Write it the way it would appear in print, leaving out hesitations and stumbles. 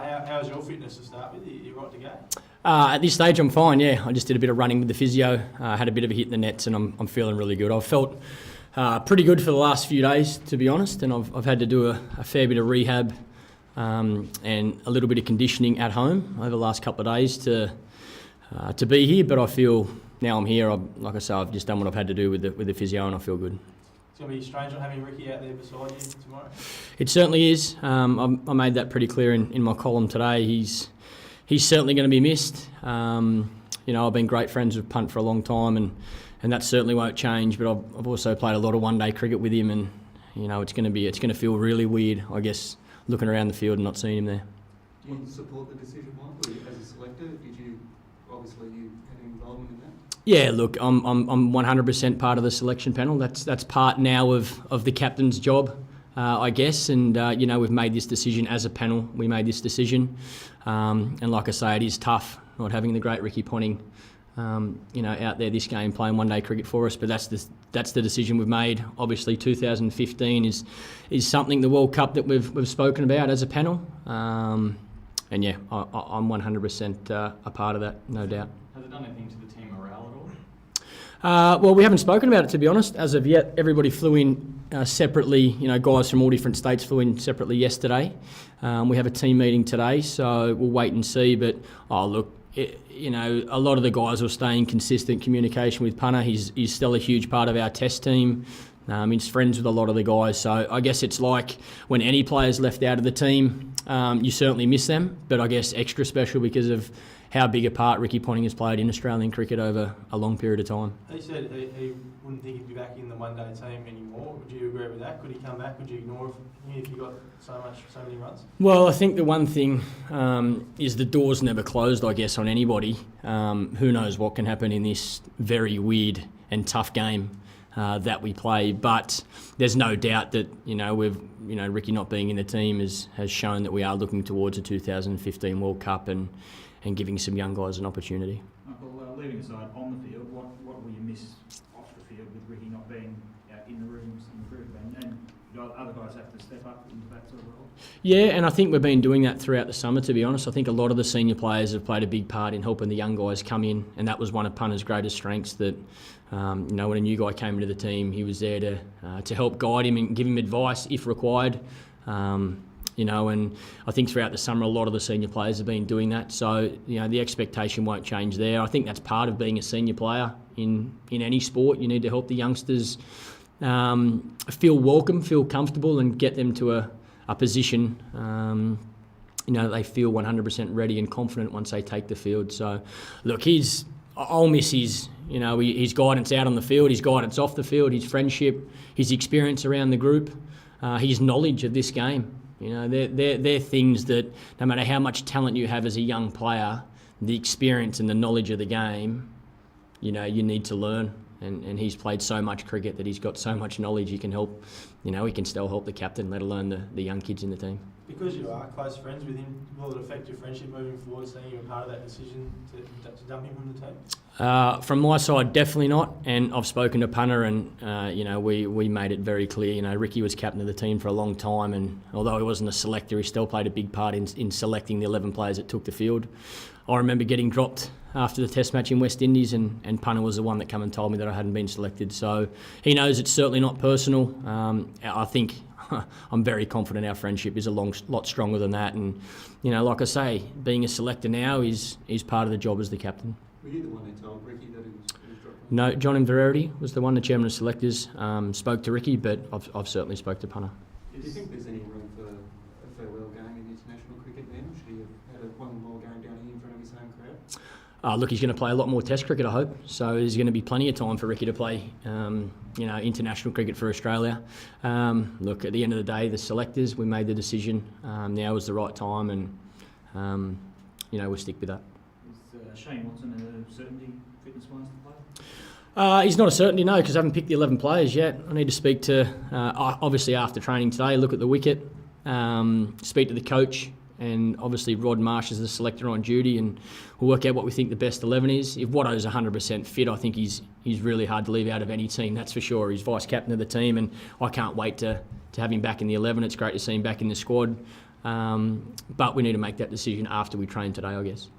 how's your fitness to start with? You right to go? At this stage, I'm fine. Yeah, I just did a bit of running with the physio. Had a bit of a hit in the nets, and I'm feeling really good. I've felt pretty good for the last few days, to be honest, and I've had to do a fair bit of rehab and a little bit of conditioning at home over the last couple of days to be here. But I feel now I'm here. Like I say, I've just done what I've had to do with the physio, and I feel good. It's going to be strange not having Ricky out there beside you tomorrow. It certainly is. I made that pretty clear in my column today. He's certainly going to be missed. I've been great friends with Punt for a long time, and that certainly won't change. But I've also played a lot of one-day cricket with him, and it's going to feel really weird, I guess, looking around the field and not seeing him there. Do you support the decision, Michael, as a selector? Obviously you had involvement in that? Yeah, look, I'm 100% part of the selection panel. That's part now of the captain's job, I guess. And we've made this decision as a panel. We made this decision, and like I say, it is tough not having the great Ricky Ponting, out there this game playing one-day cricket for us. But that's the decision we've made. Obviously, 2015 is something, the World Cup, that we've spoken about as a panel. I'm 100% a part of that, no doubt. Has it done anything to the team morale at all? Well, we haven't spoken about it, to be honest, as of yet. Everybody flew in separately. Guys from all different states flew in separately yesterday. We have a team meeting today, so we'll wait and see. But a lot of the guys will stay in consistent communication with Punter. He's still a huge part of our test team. He's friends with a lot of the guys, so I guess it's like when any player's left out of the team, you certainly miss them, but I guess extra special because of how big a part Ricky Ponting has played in Australian cricket over a long period of time. He said he wouldn't think he'd be back in the one-day team anymore. Would you agree with that? Could he come back? Would you ignore him if you got so many runs? Well, I think the one thing is the door's never closed, I guess, on anybody. Who knows what can happen in this very weird and tough game that we play, but there's no doubt that Ricky not being in the team has shown that we are looking towards a 2015 World Cup and giving some young guys an opportunity. Michael, leaving aside on the field, what will you miss off the field with Ricky not being in the rooms in the group, and other guys have to step up into that sort of role? Yeah, and I think we've been doing that throughout the summer, to be honest. I think a lot of the senior players have played a big part in helping the young guys come in, and that was one of Punter's greatest strengths, that when a new guy came into the team, he was there to help guide him and give him advice if required. And I think throughout the summer, a lot of the senior players have been doing that. So, the expectation won't change there. I think that's part of being a senior player in any sport. You need to help the youngsters feel welcome, feel comfortable, and get them to a position they feel 100% ready and confident once they take the field. So, look, I'll miss his guidance out on the field, his guidance off the field, his friendship, his experience around the group, his knowledge of this game. They're things that no matter how much talent you have as a young player, the experience and the knowledge of the game, you need to learn. And he's played so much cricket that he's got so much knowledge. He can help, he can still help the captain, let alone the young kids in the team. Because you are close friends with him, will it affect your friendship moving forward, seeing you a part of that decision to dump him from the team? From my side, definitely not. And I've spoken to Punter, and we made it very clear. Ricky was captain of the team for a long time, and although he wasn't a selector, he still played a big part in selecting the 11 players that took the field. I remember getting dropped after the Test match in West Indies, and Punter was the one that came and told me that I hadn't been selected. So he knows it's certainly not personal. I think I'm very confident our friendship is a lot stronger than that. And like I say, being a selector now is part of the job as the captain. Were you the one who told Ricky that he was dropped? No, John Inverarity was the one, the chairman of selectors, spoke to Ricky, but I've certainly spoke to Punter. Do you think there's any room for a farewell game in international cricket then? Or should he have had one more game down here in front of his home crowd? Look, he's going to play a lot more Test cricket, I hope. So there's going to be plenty of time for Ricky to play, international cricket for Australia. Look, at the end of the day, the selectors, we made the decision. Now is the right time, and we'll stick with that. Is Shane Watson a certainty fitness-wise to play? He's not a certainty, no, because I haven't picked the 11 players yet. I need to speak to, obviously after training today, look at the wicket, speak to the coach, and obviously Rod Marsh is the selector on duty, and we'll work out what we think the best 11 is. If Watto's 100% fit, I think he's really hard to leave out of any team, that's for sure. He's vice-captain of the team, and I can't wait to have him back in the 11. It's great to see him back in the squad. But we need to make that decision after we train today, I guess.